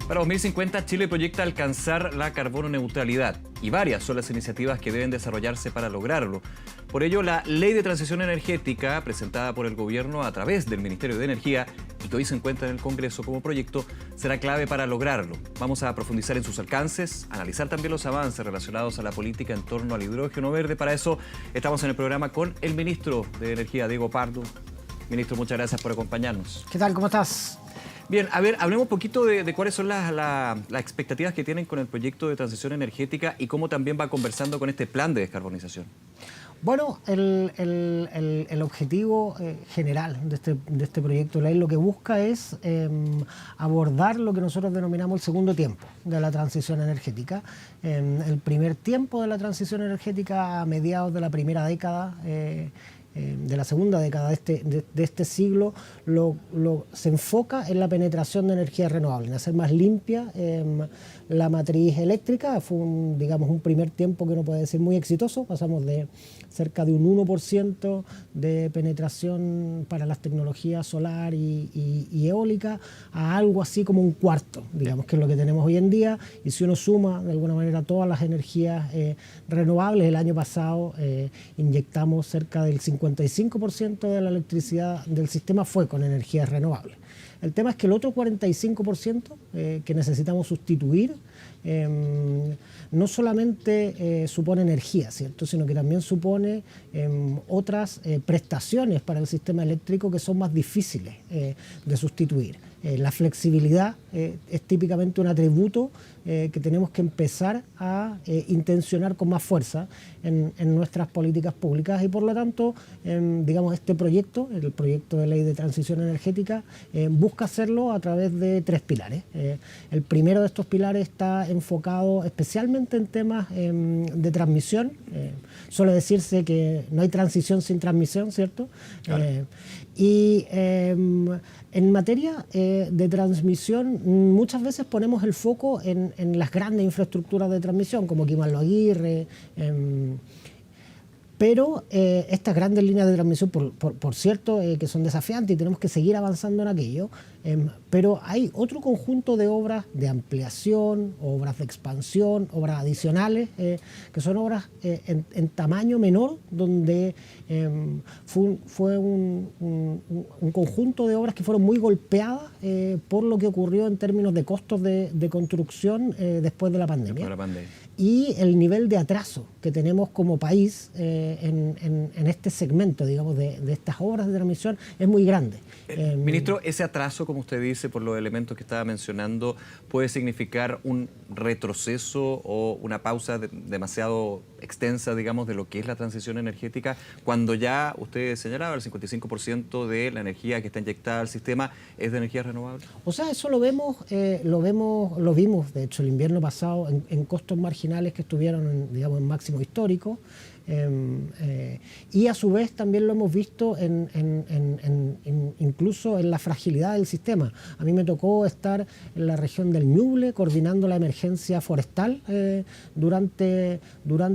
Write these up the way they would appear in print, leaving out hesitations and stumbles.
Para 2050, Chile proyecta alcanzar la carbono neutralidad y varias son las iniciativas que deben desarrollarse para lograrlo. Por ello, la Ley de Transición Energética, presentada por el Gobierno a través del Ministerio de Energía y que hoy se encuentra en el Congreso como proyecto, será clave para lograrlo. Vamos a profundizar en sus alcances, analizar también los avances relacionados a la política en torno al hidrógeno verde. Para eso estamos en el programa con el Ministro de Energía, Diego Pardo. Ministro, muchas gracias por acompañarnos. ¿Qué tal? ¿Cómo estás? Bien, a ver, hablemos un poquito de cuáles son las expectativas que tienen con el proyecto de transición energética y cómo también va conversando con este plan de descarbonización. Bueno, el objetivo general de este proyecto de ley lo que busca es abordar lo que nosotros denominamos el segundo tiempo de la transición energética. El primer tiempo de la transición energética a mediados de la primera década, de la segunda década de este siglo, se enfoca en la penetración de energías renovables, en hacer más limpia la matriz eléctrica. Fue un primer tiempo que uno puede decir muy exitoso. Pasamos de cerca de un 1% de penetración para las tecnologías solar y eólica a algo así como un cuarto, digamos, que es lo que tenemos hoy en día. Y si uno suma de alguna manera todas las energías renovables, el año pasado inyectamos cerca del 55% de la electricidad del sistema fue con energías renovables. El tema es que el otro 45% que necesitamos sustituir no solamente supone energía, ¿cierto?, sino que también supone otras prestaciones para el sistema eléctrico que son más difíciles de sustituir. La flexibilidad es típicamente un atributo que tenemos que empezar a intencionar con más fuerza en nuestras políticas públicas y por lo tanto, este proyecto, el proyecto de ley de transición energética, busca hacerlo a través de 3 pilares. El primero de estos pilares está enfocado especialmente en temas de transmisión. Suele decirse que no hay transición sin transmisión, ¿cierto? Claro. En materia de transmisión, muchas veces ponemos el foco en las grandes infraestructuras de transmisión, como Quimalo Aguirre, pero estas grandes líneas de transmisión, por cierto, que son desafiantes y tenemos que seguir avanzando en aquello, pero hay otro conjunto de obras de ampliación, obras de expansión, obras adicionales, que son obras en tamaño menor, donde fue un conjunto de obras que fueron muy golpeadas por lo que ocurrió en términos de costos de construcción después de la pandemia. Y el nivel de atraso que tenemos como país en este segmento, digamos, de estas obras de transmisión es muy grande. Ministro, ese atraso, como usted dice, por los elementos que estaba mencionando, ¿puede significar un retroceso o una pausa demasiado extensa, digamos, de lo que es la transición energética, cuando ya usted señalaba el 55% de la energía que está inyectada al sistema es de energía renovable? O sea, eso lo vimos, de hecho, el invierno pasado en costos marginales que estuvieron, en máximo histórico. Y a su vez también lo hemos visto incluso en la fragilidad del sistema. A mí me tocó estar en la región del Ñuble coordinando la emergencia forestal durante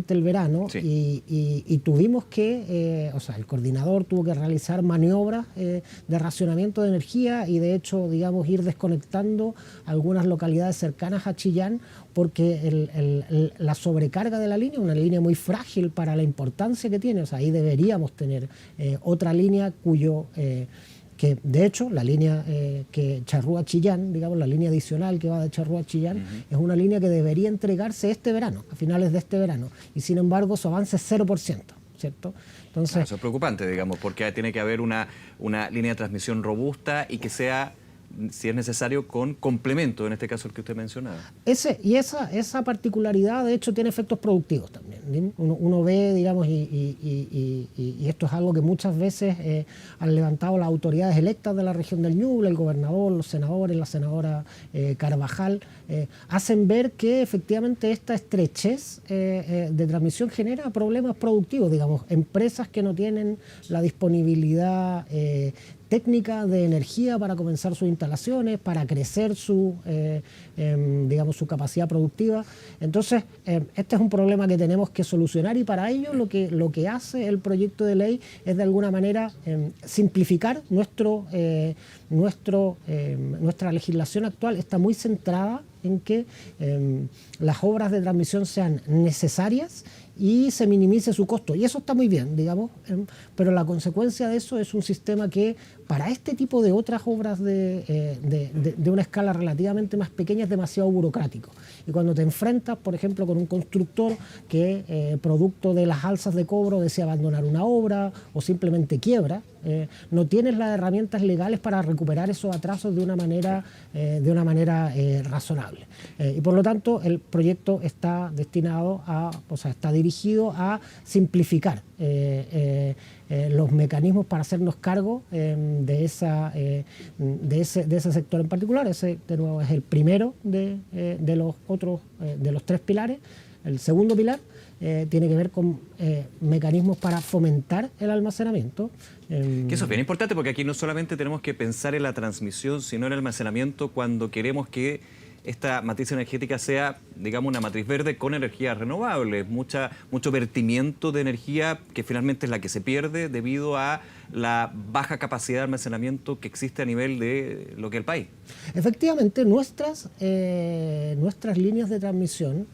el verano. Sí. Y tuvimos que, el coordinador tuvo que realizar maniobras de racionamiento de energía y de hecho, ir desconectando algunas localidades cercanas a Chillán porque la sobrecarga de la línea, una línea muy frágil para la importancia que tiene, ahí deberíamos tener otra línea que de hecho la línea que Charrúa-Chillán, la línea adicional que va de Charrúa-Chillán, es una línea que debería entregarse este verano, a finales de este verano, y sin embargo su avance es 0%, ¿cierto? Entonces, eso es preocupante, porque tiene que haber una línea de transmisión robusta y que sea, si es necesario, con complemento, en este caso el que usted mencionaba. Esa particularidad, de hecho, tiene efectos productivos también. Uno ve, y esto es algo que muchas veces han levantado las autoridades electas de la región del Ñuble, el gobernador, los senadores, la senadora Carvajal, hacen ver que efectivamente esta estrechez de transmisión genera problemas productivos, empresas que no tienen la disponibilidad técnica de energía para comenzar sus instalaciones, para crecer su capacidad productiva. Entonces, este es un problema que tenemos que solucionar, y para ello lo que hace el proyecto de ley es de alguna manera simplificar nuestra legislación actual. Está muy centrada en que las obras de transmisión sean necesarias y se minimice su costo. Y eso está muy bien, digamos, pero la consecuencia de eso es un sistema que para este tipo de otras obras de una escala relativamente más pequeña es demasiado burocrático. Y cuando te enfrentas, por ejemplo, con un constructor que producto de las alzas de cobro desea abandonar una obra o simplemente quiebra, no tienes las herramientas legales para recuperar esos atrasos de una manera razonable. Y por lo tanto, el proyecto está está dirigido a simplificar los mecanismos para hacernos cargo de ese sector en particular. Ese, de nuevo, es el primero de los tres pilares. El segundo pilar tiene que ver con mecanismos para fomentar el almacenamiento. Que eso es bien importante, porque aquí no solamente tenemos que pensar en la transmisión, sino en el almacenamiento cuando queremos que esta matriz energética sea, digamos, una matriz verde con energías renovables, mucho vertimiento de energía que finalmente es la que se pierde debido a la baja capacidad de almacenamiento que existe a nivel de lo que es el país. Efectivamente, nuestras líneas de transmisión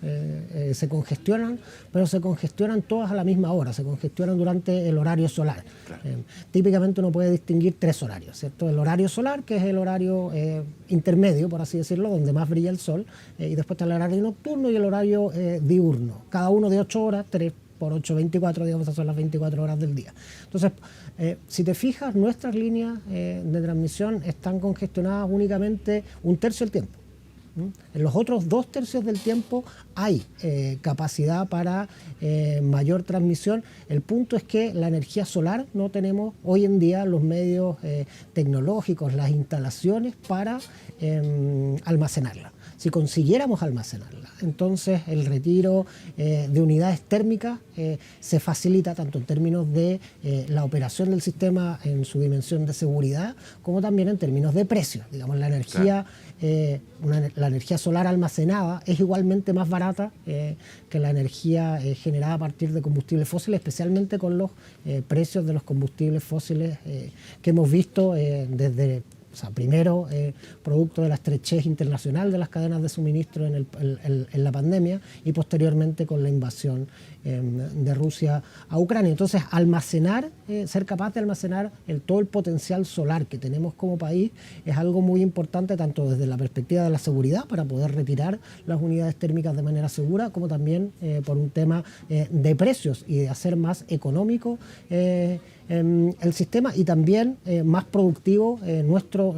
se congestionan, pero se congestionan todas a la misma hora, se congestionan durante el horario solar. Claro. Típicamente uno puede distinguir tres horarios, ¿cierto? El horario solar, que es el horario intermedio, por así decirlo, donde más brilla el sol, y después está el horario nocturno y el horario diurno, cada uno de 8 horas, 3 por 8, 24, digamos, esas son las 24 horas del día. Entonces, si te fijas, nuestras líneas de transmisión están congestionadas únicamente un tercio del tiempo. En los otros 2 tercios del tiempo hay capacidad para mayor transmisión. El punto es que la energía solar no tenemos hoy en día los medios tecnológicos, las instalaciones para almacenarla. Si consiguiéramos almacenarla, entonces el retiro de unidades térmicas se facilita tanto en términos de la operación del sistema en su dimensión de seguridad, como también en términos de precios. Digamos, la energía, la energía solar almacenada es igualmente más barata que la energía generada a partir de combustibles fósiles, especialmente con los precios de los combustibles fósiles que hemos visto desde... O sea, primero, producto de la estrechez internacional de las cadenas de suministro en la pandemia, y posteriormente con la invasión de Rusia a Ucrania. Entonces, ser capaz de almacenar todo el potencial solar que tenemos como país es algo muy importante, tanto desde la perspectiva de la seguridad, para poder retirar las unidades térmicas de manera segura, como también por un tema de precios y de hacer más económico el sistema, y también más productivo nuestro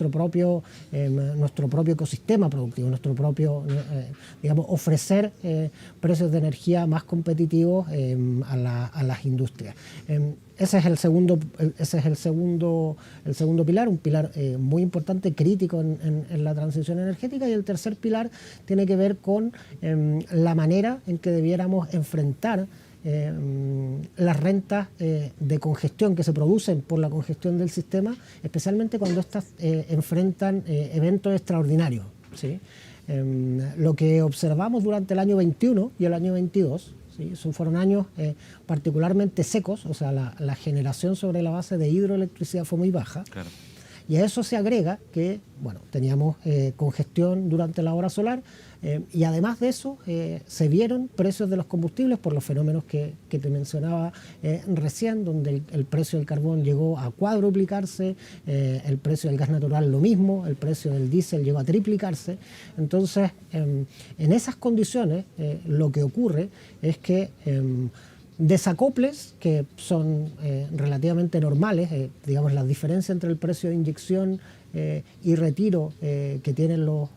propio ecosistema productivo, nuestro propio, ofrecer precios de energía más competitivos a las industrias. Ese es el segundo pilar, un pilar muy importante, crítico en la transición energética. Y el tercer pilar tiene que ver con la manera en que debiéramos enfrentar las rentas de congestión que se producen por la congestión del sistema, especialmente cuando estas enfrentan eventos extraordinarios, ¿sí? Lo que observamos durante el año 21 y el año 22, ¿sí? Fueron años particularmente secos, o sea, la generación sobre la base de hidroelectricidad fue muy baja. Claro. Y a eso se agrega que, teníamos congestión durante la hora solar, y además de eso se vieron precios de los combustibles por los fenómenos que te mencionaba recién, donde el precio del carbón llegó a cuadruplicarse, el precio del gas natural lo mismo, el precio del diésel llegó a triplicarse. Entonces, en esas condiciones, lo que ocurre es que desacoples que son relativamente normales, las diferencias entre el precio de inyección y retiro que tienen los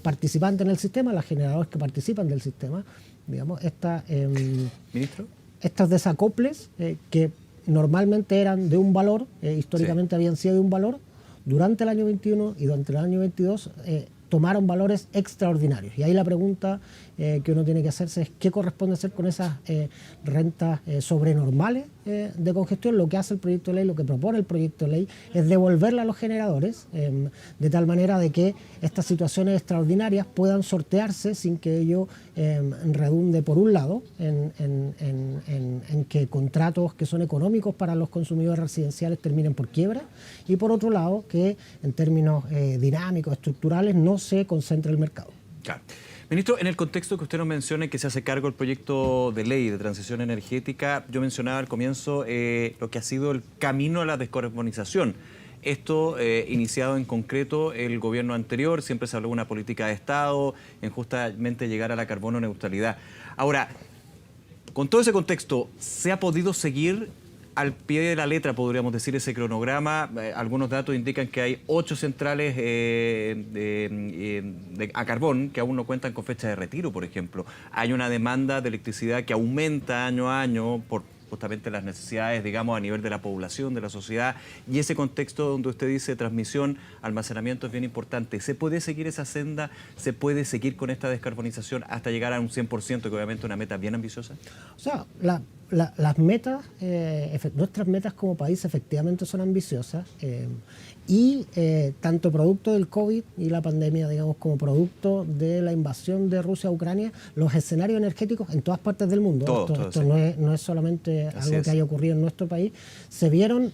participantes en el sistema, los generadores que participan del sistema, ¿Ministro? Estos desacoples que normalmente eran de un valor, históricamente habían sido de un valor, durante el año 21 y durante el año 22 tomaron valores extraordinarios. Y ahí la pregunta que uno tiene que hacerse es qué corresponde hacer con esas rentas sobrenormales de congestión. Lo que hace el proyecto de ley, lo que propone el proyecto de ley es devolverla a los generadores de tal manera de que estas situaciones extraordinarias puedan sortearse sin que ello redunde, por un lado, en que contratos que son económicos para los consumidores residenciales terminen por quiebra, y por otro lado, que en términos dinámicos, estructurales, no se concentre el mercado. Claro. Ministro, en el contexto que usted nos menciona, que se hace cargo el proyecto de ley de transición energética, yo mencionaba al comienzo lo que ha sido el camino a la descarbonización. Esto iniciado en concreto el gobierno anterior, siempre se habló de una política de Estado en justamente llegar a la carbono neutralidad. Ahora, con todo ese contexto, ¿se ha podido seguir al pie de la letra, podríamos decir, ese cronograma? Algunos datos indican que hay 8 centrales a carbón que aún no cuentan con fecha de retiro, por ejemplo. Hay una demanda de electricidad que aumenta año a año por justamente las necesidades, digamos, a nivel de la población, de la sociedad, y ese contexto donde usted dice transmisión, almacenamiento es bien importante. ¿Se puede seguir esa senda? ¿Se puede seguir con esta descarbonización hasta llegar a un 100%, que obviamente es una meta bien ambiciosa? O sea, las metas, nuestras metas como país efectivamente son ambiciosas y tanto producto del COVID y la pandemia, digamos, como producto de la invasión de Rusia a Ucrania, los escenarios energéticos en todas partes del mundo, esto no es solamente algo que haya ocurrido en nuestro país, se vieron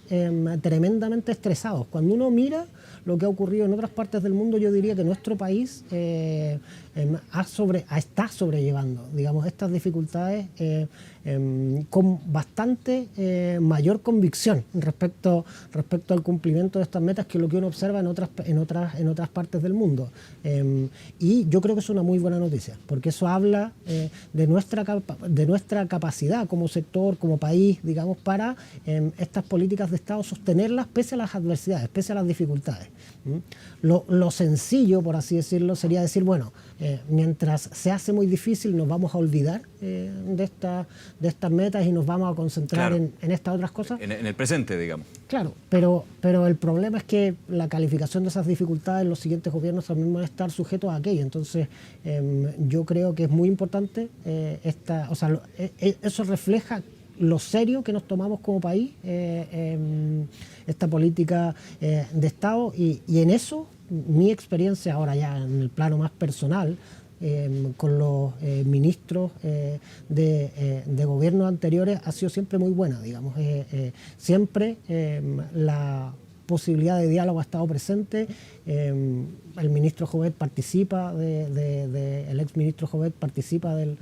tremendamente estresados. Cuando uno mira lo que ha ocurrido en otras partes del mundo, yo diría que nuestro país está sobrellevando, digamos, estas dificultades con bastante mayor convicción respecto al cumplimiento de estas metas que lo que uno observa en otras partes del mundo. Y yo creo que es una muy buena noticia, porque eso habla de nuestra capacidad como sector, como país, digamos, para estas políticas de Estado sostenerlas pese a las adversidades, pese a las dificultades. Lo sencillo, por así decirlo, sería decir, bueno, mientras se hace muy difícil nos vamos a olvidar de estas metas y nos vamos a concentrar, claro, en estas otras cosas. En el presente, digamos. Claro, pero el problema es que la calificación de esas dificultades, los siguientes gobiernos también van a estar sujetos a aquello. Entonces, yo creo que es muy importante, eso refleja lo serio que nos tomamos como país, esta política de Estado, y en eso mi experiencia ahora ya en el plano más personal, con los ministros de gobiernos anteriores, ha sido siempre muy buena, digamos. Siempre la posibilidad de diálogo ha estado presente. El ministro Jovet participa, el exministro Jovet participa del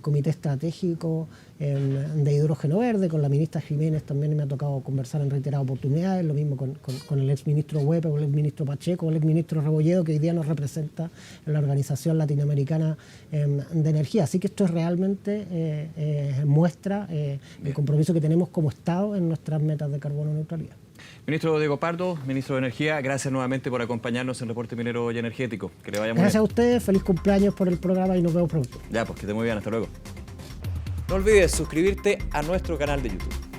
comité estratégico de hidrógeno verde. Con la ministra Jiménez también me ha tocado conversar en reiteradas oportunidades, lo mismo con el exministro Huepe, con el exministro Pacheco, el exministro Rebolledo, que hoy día nos representa en la Organización Latinoamericana de Energía. Así que esto es realmente muestra el compromiso que tenemos como Estado en nuestras metas de carbono neutralidad. Ministro Diego Pardo, ministro de Energía, gracias nuevamente por acompañarnos en Reporte Minero y Energético. Que le vaya muy bien. Gracias a ustedes, feliz cumpleaños por el programa y nos vemos pronto. Ya, pues que esté muy bien, hasta luego. No olvides suscribirte a nuestro canal de YouTube.